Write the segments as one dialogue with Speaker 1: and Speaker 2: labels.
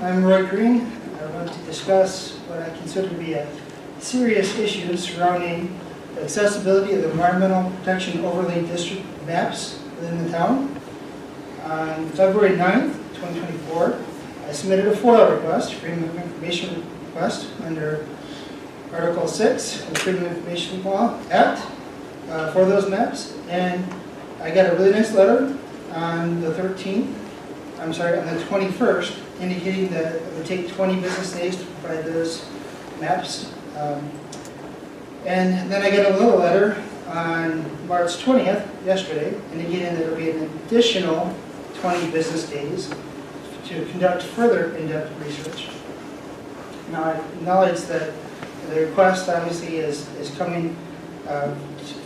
Speaker 1: I'm Roy Green. I want to discuss what I consider to be a serious issue surrounding the accessibility of the Environmental Protection Overlay District maps within the town. On February 9th, 2024, I submitted a FOIL request, Freedom of Information request, under Article 6 of the Freedom of Information Law Act for those maps. And I got a really nice letter on the 21st, indicating that it would take 20 business days to provide those maps. And then I got a little letter on March 20th, yesterday, indicating that it would be an additional 20 business days to conduct further in-depth research. Now, I acknowledge that the request obviously is coming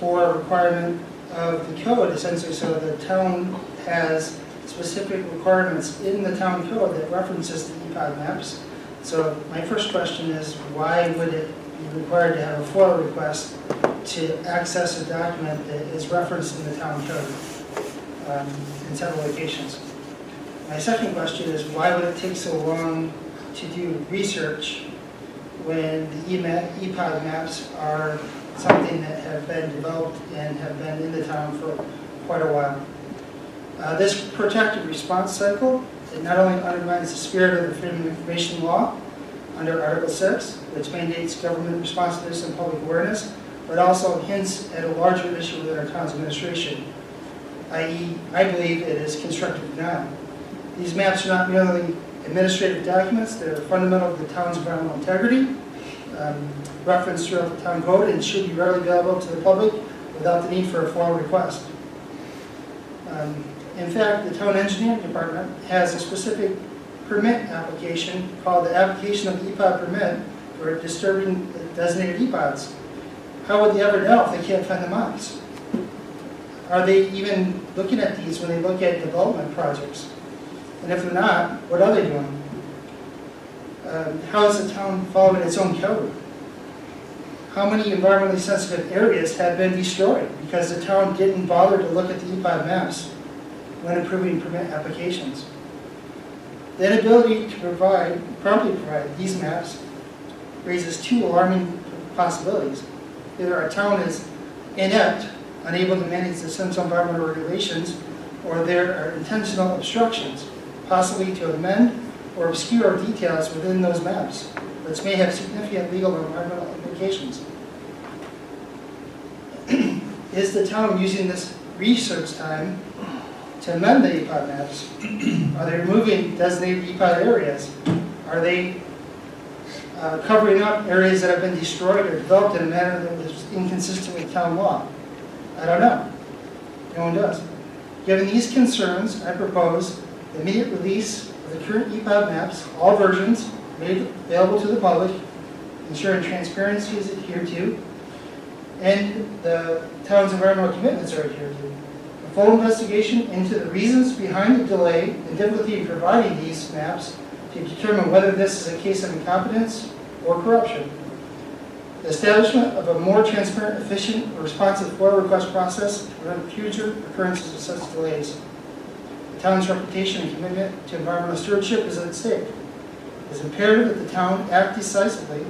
Speaker 1: for a requirement of the code, essentially, so the town has specific requirements in the town code that references the EPOD maps. So my first question is, why would it be required to have a FOIL request to access a document that is referenced in the town code in several locations? My second question is, why would it take so long to do research when the EPOD maps are something that have been developed and have been in the town for quite a while? This protected response cycle, it not only undermines the spirit of the Freedom of Information Law under Article 6, which mandates government responsiveness and public awareness, but also hints at a larger issue within our town's administration, i.e., I believe it is constructive denial. These maps are not merely administrative documents, they're fundamental to the town's environmental integrity, referenced throughout the town code, and should be readily available to the public without the need for a FOIL request. In fact, the town engineering department has a specific permit application called the application of the EPOD permit for disturbing designated EPODs. How would they ever know if they can't find the maps? Are they even looking at these when they look at development projects? And if they're not, what are they doing? How is the town following its own code? How many environmentally sensitive areas have been destroyed because the town didn't bother to look at the EPOD maps when approving permit applications? The inability to promptly provide these maps raises two alarming possibilities. Either our town is inept, unable to manage the central environmental regulations, or there are intentional obstructions, possibly to amend or obscure details within those maps, which may have significant legal or environmental implications. Is the town using this research time to amend the EPOD maps? Are they removing designated EPOD areas? Are they covering up areas that have been destroyed or developed in a manner that was inconsistent with town law? I don't know. No one does. Given these concerns, I propose the immediate release of the current EPOD maps, all versions, made available to the public, ensuring transparency is adhered to, and the town's environmental commitments are adhered to. A full investigation into the reasons behind the delay and difficulty in providing these maps to determine whether this is a case of incompetence or corruption. The establishment of a more transparent, efficient, and responsive FOIL request process to prevent future occurrences of such delays. The town's reputation and commitment to environmental stewardship is at stake. It is imperative that the town act decisively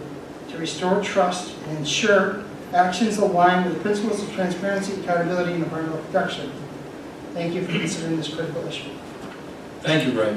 Speaker 1: to restore trust and ensure actions align with the principles of transparency, accountability, and environmental protection. Thank you for considering this critical issue.
Speaker 2: Thank you, Ray.